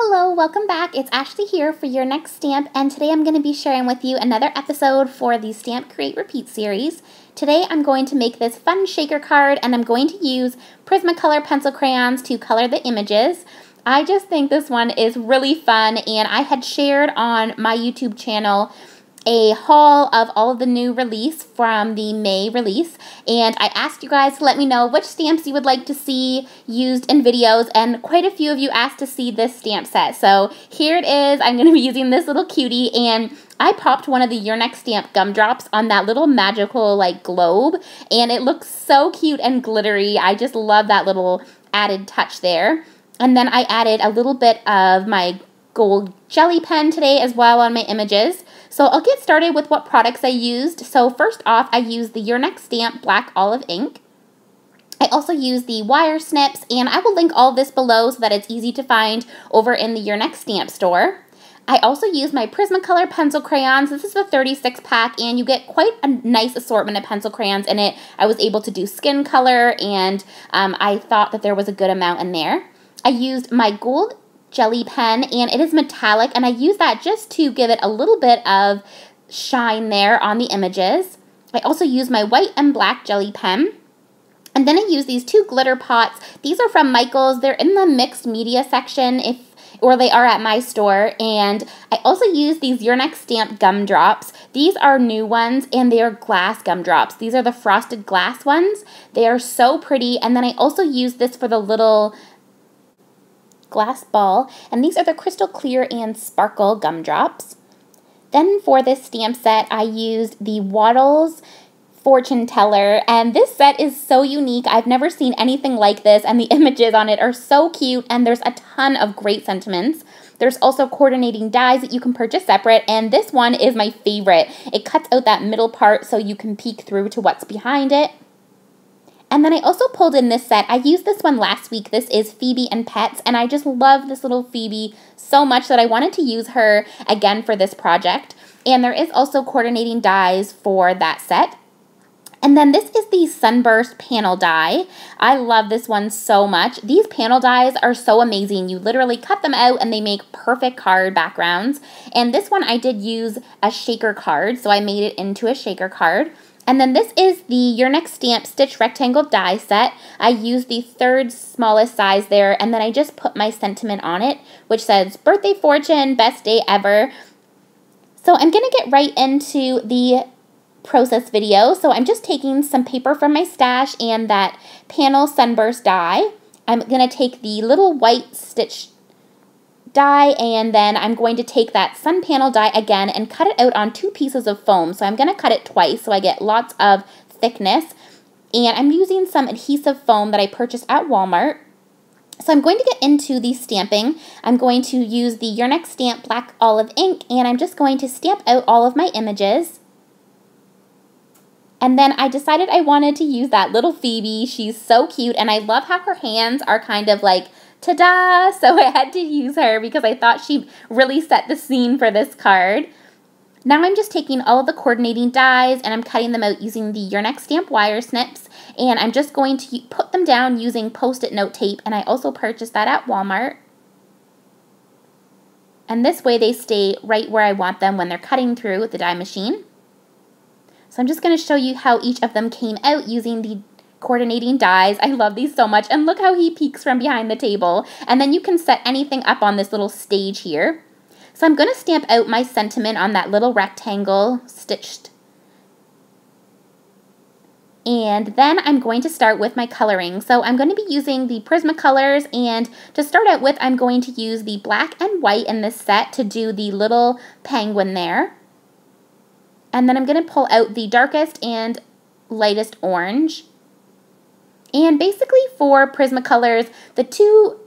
Hello, welcome back. It's Ashley here for your next stamp, and today I'm going to be sharing with you another episode for the Stamp Create Repeat series. Today I'm going to make this fun shaker card, and I'm going to use Prismacolor pencil crayons to color the images. I just think this one is really fun, and I had shared on my YouTube channel a haul of all of the new release from the May release, and I asked you guys to let me know which stamps you would like to see used in videos, and quite a few of you asked to see this stamp set. So here it is. I'm going to be using this little cutie, and I popped one of the Your Next Stamp gumdrops on that little magical like globe, and it looks so cute and glittery. I just love that little added touch there. And then I added a little bit of my gold jelly pen today as well on my images. So I'll get started with what products I used. So first off, I used the Your Next Stamp Black Olive ink. I also used the wire snips, and I will link all of this below so that it's easy to find over in the Your Next Stamp store. I also used my Prismacolor pencil crayons. This is the 36 pack, and you get quite a nice assortment of pencil crayons in it. I was able to do skin color, and I thought that there was a good amount in there. I used my gold jelly pen, and it is metallic, and I use that just to give it a little bit of shine there on the images. I also use my white and black jelly pen, and then I use these two glitter pots. These are from Michaels. They're in the mixed media section, or they are at my store. And I also use these Your Next Stamp gumdrops. These are new ones, and they are glass gumdrops. These are the frosted glass ones. They are so pretty. And then I also use this for the little glass ball, and these are the crystal clear and sparkle gumdrops. Then for this stamp set, I used the Waddles fortune teller, and this set is so unique. I've never seen anything like this, and the images on it are so cute, and there's a ton of great sentiments. There's also coordinating dies that you can purchase separate, and this one is my favorite. It cuts out that middle part so you can peek through to what's behind it. And then I also pulled in this set. I used this one last week. This is Phoebe and Pets, and I just love this little Phoebe so much that I wanted to use her again for this project. And there is also coordinating dies for that set. And then this is the Sunburst panel die. I love this one so much. These panel dies are so amazing. You literally cut them out and they make perfect card backgrounds. And this one I did use a shaker card, so I made it into a shaker card. And then this is the Your Next Stamp Stitch Rectangle die set. I used the third smallest size there, and then I just put my sentiment on it, which says, "Birthday Fortune, best day ever." So I'm going to get right into the process video. So I'm just taking some paper from my stash and that panel Sunburst die. I'm going to take the little white stitch die, and then I'm going to take that sun panel die again and cut it out on two pieces of foam. So I'm going to cut it twice so I get lots of thickness, and I'm using some adhesive foam that I purchased at Walmart. So I'm going to get into the stamping. I'm going to use the Your Next Stamp Black Olive ink, and I'm just going to stamp out all of my images. And then I decided I wanted to use that little Phoebe. She's so cute, and I love how her hands are kind of like ta-da! So I had to use her because I thought she really set the scene for this card. Now I'm just taking all of the coordinating dies, and I'm cutting them out using the Your Next Stamp wire snips, and I'm just going to put them down using Post-it note tape, and I also purchased that at Walmart. And this way they stay right where I want them when they're cutting through with the die machine. So I'm just going to show you how each of them came out using the coordinating dies. I love these so much, and look how he peeks from behind the table. And then you can set anything up on this little stage here. So I'm going to stamp out my sentiment on that little rectangle stitched. And then I'm going to start with my coloring. So I'm going to be using the Prismacolors, and to start out with, I'm going to use the black and white in this set to do the little penguin there. And then I'm going to pull out the darkest and lightest orange. And basically for Prismacolors, the two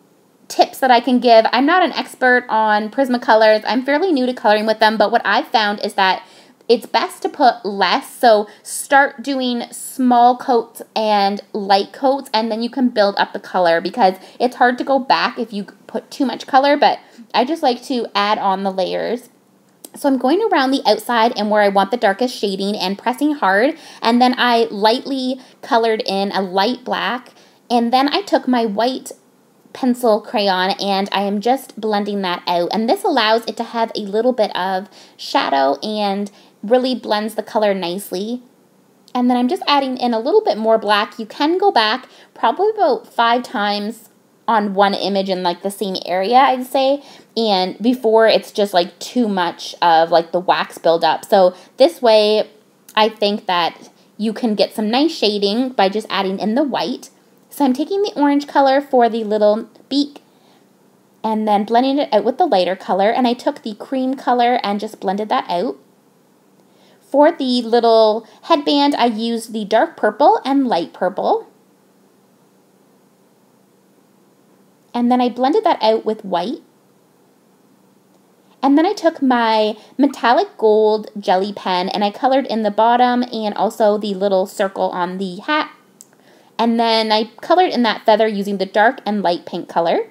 tips that I can give, I'm not an expert on Prismacolors. I'm fairly new to coloring with them, but what I've found is that it's best to put less. So start doing small coats and light coats, and then you can build up the color, because it's hard to go back if you put too much color, but I just like to add on the layers. So I'm going around the outside and where I want the darkest shading and pressing hard, and then I lightly colored in a light black, and then I took my white pencil crayon, and I am just blending that out. And this allows it to have a little bit of shadow and really blends the color nicely. And then I'm just adding in a little bit more black. You can go back probably about 5 times on one image in like the same area, I'd say, and before it's just like too much of like the wax buildup. So this way, I think that you can get some nice shading by just adding in the white. So I'm taking the orange color for the little beak and then blending it out with the lighter color, and I took the cream color and just blended that out. For the little headband, I used the dark purple and light purple. And then I blended that out with white. And then I took my metallic gold jelly pen and I colored in the bottom and also the little circle on the hat. And then I colored in that feather using the dark and light pink color.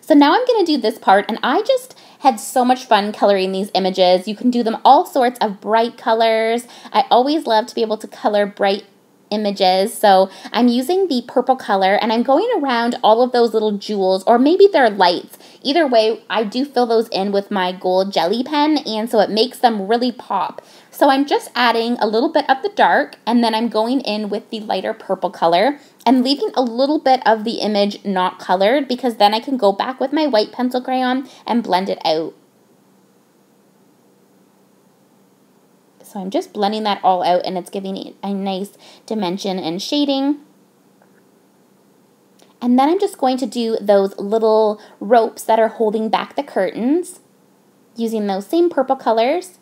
So now I'm going to do this part, and I just had so much fun coloring these images. You can do them all sorts of bright colors. I always love to be able to color bright images. So I'm using the purple color and I'm going around all of those little jewels, or maybe they're lights. Either way, I do fill those in with my gold jelly pen, and so it makes them really pop. So I'm just adding a little bit of the dark, and then I'm going in with the lighter purple color and leaving a little bit of the image not colored, because then I can go back with my white pencil crayon and blend it out. So I'm just blending that all out, and it's giving it a nice dimension and shading. And then I'm just going to do those little ropes that are holding back the curtains using those same purple colors.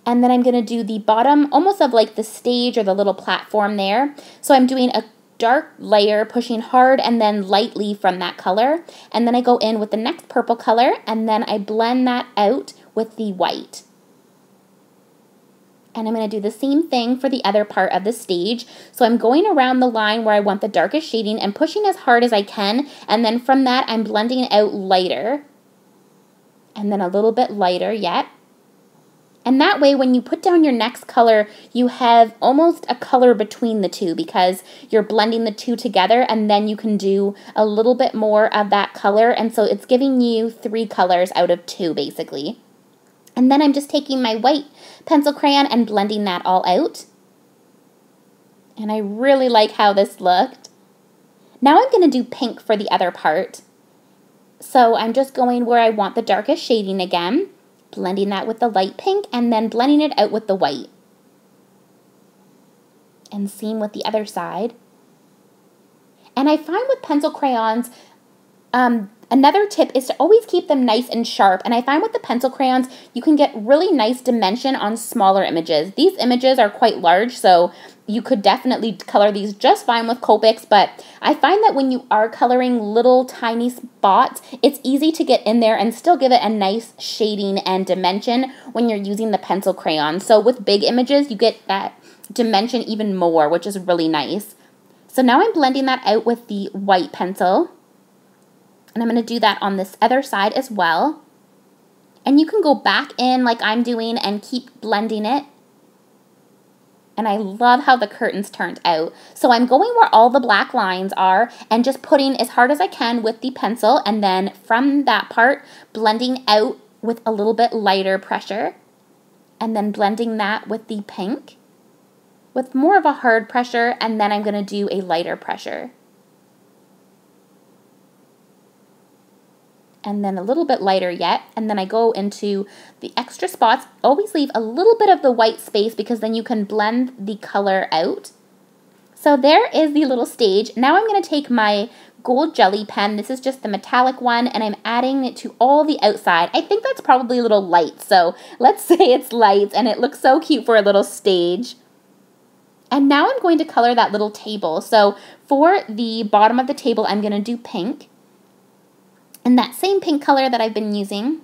And then I'm going to do the bottom almost of like the stage or the little platform there. So I'm doing a dark layer, pushing hard and then lightly from that color. And then I go in with the next purple color, and then I blend that out with the white. And I'm going to do the same thing for the other part of the stage. So I'm going around the line where I want the darkest shading and pushing as hard as I can. And then from that, I'm blending it out lighter. And then a little bit lighter yet. And that way, when you put down your next color, you have almost a color between the two, because you're blending the two together, and then you can do a little bit more of that color. And so it's giving you 3 colors out of 2, basically. And then I'm just taking my white pencil crayon and blending that all out. And I really like how this looked. Now I'm going to do pink for the other part. So I'm just going where I want the darkest shading again, blending that with the light pink, and then blending it out with the white. And same with the other side. And I find with pencil crayons, another tip is to always keep them nice and sharp. And I find with the pencil crayons, you can get really nice dimension on smaller images. These images are quite large, so you could definitely color these just fine with Copics, but I find that when you are coloring little tiny spots, it's easy to get in there and still give it a nice shading and dimension when you're using the pencil crayon. So with big images, you get that dimension even more, which is really nice. So now I'm blending that out with the white pencil. And I'm going to do that on this other side as well. And you can go back in like I'm doing and keep blending it. And I love how the curtains turned out. So I'm going where all the black lines are and just putting as hard as I can with the pencil. And then from that part, blending out with a little bit lighter pressure. And then blending that with the pink with more of a hard pressure. And then I'm going to do a lighter pressure. And then a little bit lighter yet, and then I go into the extra spots. Always leave a little bit of the white space, because then you can blend the color out. So there is the little stage. Now I'm going to take my gold jelly pen. This is just the metallic one, and I'm adding it to all the outside. I think that's probably a little light, so let's say it's light, and it looks so cute for a little stage. And now I'm going to color that little table. So for the bottom of the table, I'm going to do pink. And that same pink color that I've been using.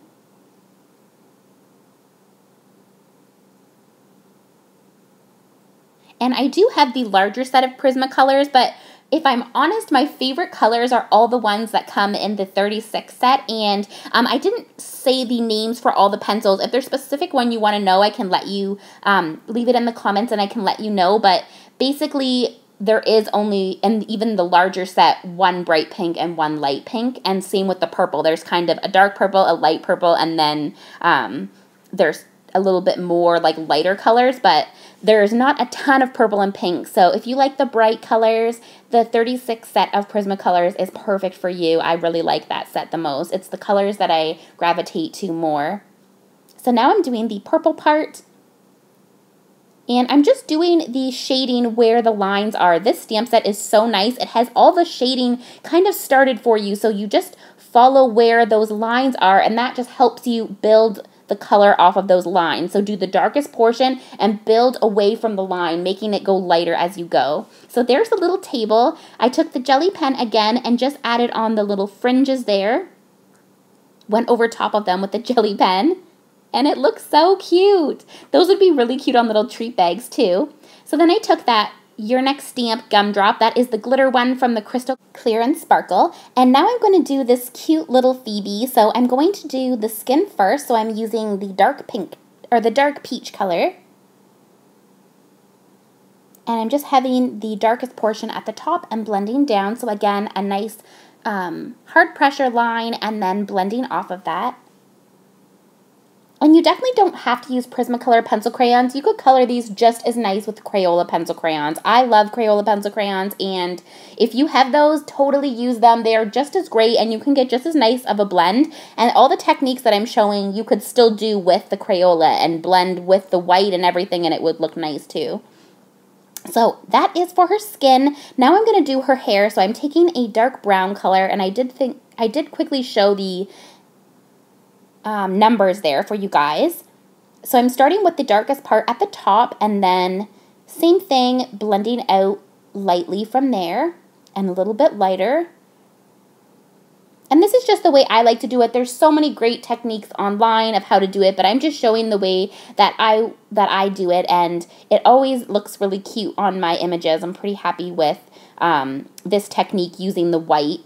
And I do have the larger set of Prismacolors, but if I'm honest, my favorite colors are all the ones that come in the 36 set. And I didn't say the names for all the pencils. If there's a specific one you want to know, I can let you leave it in the comments and I can let you know. But basically, there is only, and even the larger set, one bright pink and one light pink, and same with the purple. There's kind of a dark purple, a light purple, and then there's a little bit more like lighter colors, but there's not a ton of purple and pink. So if you like the bright colors, the 36 set of Prismacolors is perfect for you. I really like that set the most. It's the colors that I gravitate to more. So now I'm doing the purple part. And I'm just doing the shading where the lines are. This stamp set is so nice. It has all the shading kind of started for you, so you just follow where those lines are, and that just helps you build the color off of those lines. So do the darkest portion and build away from the line, making it go lighter as you go. So there's the little table. I took the jelly pen again and just added on the little fringes there. Went over top of them with the jelly pen. And it looks so cute. Those would be really cute on little treat bags too. So then I took that Your Next Stamp gumdrop. That is the glitter one from the Crystal Clear and Sparkle. And now I'm going to do this cute little Phoebe. So I'm going to do the skin first. So I'm using the dark pink, or the dark peach color. And I'm just having the darkest portion at the top and blending down. So again, a nice hard pressure line and then blending off of that. And you definitely don't have to use Prismacolor pencil crayons. You could color these just as nice with Crayola pencil crayons. I love Crayola pencil crayons, and if you have those, totally use them. They are just as great, and you can get just as nice of a blend. And all the techniques that I'm showing, you could still do with the Crayola and blend with the white and everything, and it would look nice too. So that is for her skin. Now I'm going to do her hair. So I'm taking a dark brown color, and I did quickly show the numbers there for you guys. So I'm starting with the darkest part at the top, and then same thing, blending out lightly from there and a little bit lighter. And this is just the way I like to do it. There's so many great techniques online of how to do it, but I'm just showing the way that I do it, and it always looks really cute on my images. I'm pretty happy with this technique using the white.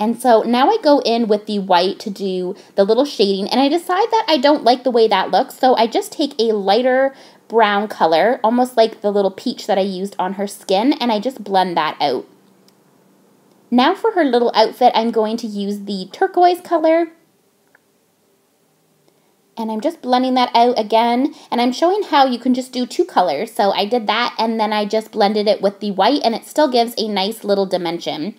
And so now I go in with the white to do the little shading, and I decide that I don't like the way that looks, so I just take a lighter brown color, almost like the little peach that I used on her skin, and I just blend that out. Now for her little outfit, I'm going to use the turquoise color, and I'm just blending that out again, and I'm showing how you can just do two colors. So I did that, and then I just blended it with the white, and it still gives a nice little dimension.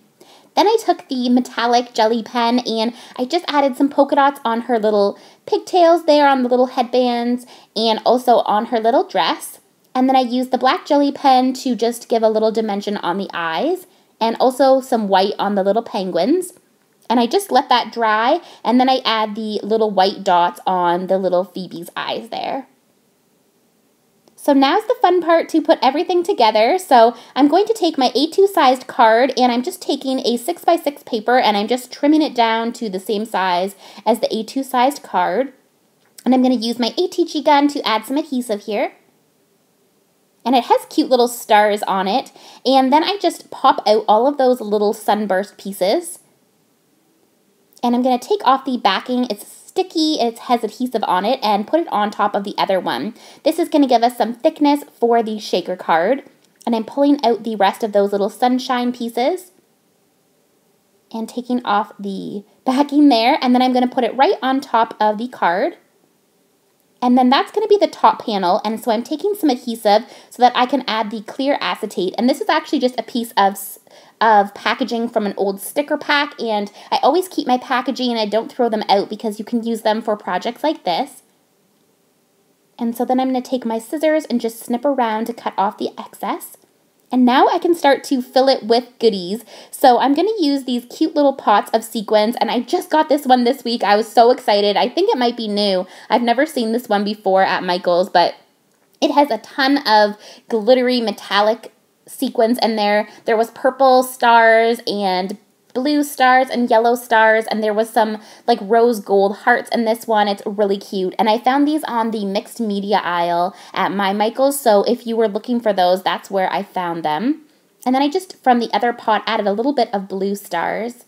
Then I took the metallic jelly pen and I just added some polka dots on her little pigtails there, on the little headbands, and also on her little dress. And then I used the black jelly pen to just give a little dimension on the eyes, and also some white on the little penguins. And I just let that dry, and then I add the little white dots on the little Phoebe's eyes there. So now's the fun part to put everything together. So I'm going to take my A2 sized card, and I'm just taking a 6x6 paper, and I'm just trimming it down to the same size as the A2 sized card. And I'm going to use my ATG gun to add some adhesive here. And it has cute little stars on it. And then I just pop out all of those little sunburst pieces. And I'm going to take off the backing. It's sticky, it has adhesive on it, and put it on top of the other one. This is going to give us some thickness for the shaker card. And I'm pulling out the rest of those little sunshine pieces and taking off the backing there, and then I'm going to put it right on top of the card. And then that's going to be the top panel, and so I'm taking some adhesive so that I can add the clear acetate. And this is actually just a piece of packaging from an old sticker pack, and I always keep my packaging and I don't throw them out because you can use them for projects like this. And so then I'm going to take my scissors and just snip around to cut off the excess. And now I can start to fill it with goodies. So I'm going to use these cute little pots of sequins, and I just got this one this week. I was so excited. I think it might be new. I've never seen this one before at Michael's, but it has a ton of glittery metallic sequins in there. There was purple stars and blue stars and yellow stars, and there was some like rose gold hearts in this one. It's really cute, and I found these on the mixed media aisle at my Michael's, so if you were looking for those, that's where I found them. And then I just, from the other pot, added a little bit of blue stars.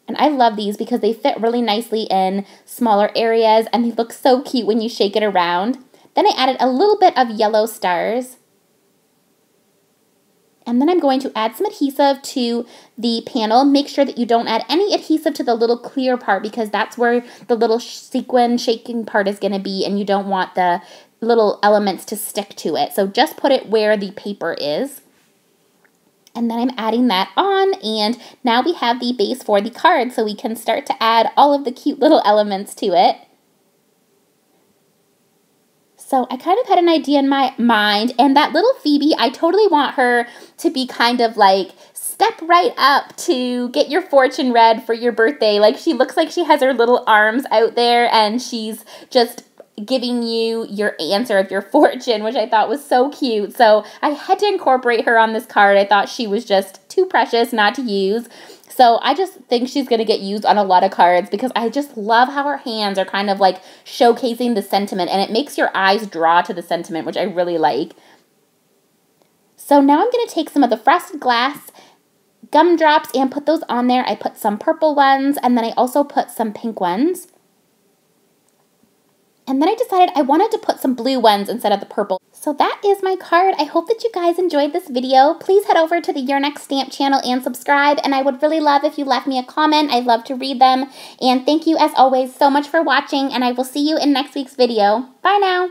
And I love these because they fit really nicely in smaller areas, and they look so cute when you shake it around. Then I added a little bit of yellow stars. And then I'm going to add some adhesive to the panel. Make sure that you don't add any adhesive to the little clear part because that's where the little sequin shaking part is going to be, and you don't want the little elements to stick to it. So just put it where the paper is. And then I'm adding that on, and now we have the base for the card, so we can start to add all of the cute little elements to it. So I kind of had an idea in my mind, and that little Phoebe, I totally want her to be kind of like, step right up to get your fortune read for your birthday. Like, she looks like she has her little arms out there, and she's just giving you your answer of your fortune, which I thought was so cute. So I had to incorporate her on this card. I thought she was just too precious not to use. So I just think she's going to get used on a lot of cards because I just love how her hands are kind of like showcasing the sentiment, and it makes your eyes draw to the sentiment, which I really like. So now I'm going to take some of the frosted glass gumdrops and put those on there. I put some purple ones, and then I also put some pink ones. And then I decided I wanted to put some blue ones instead of the purple. So that is my card. I hope that you guys enjoyed this video. Please head over to the Your Next Stamp channel and subscribe. And I would really love if you left me a comment. I'd love to read them. And thank you, as always, so much for watching. And I will see you in next week's video. Bye now.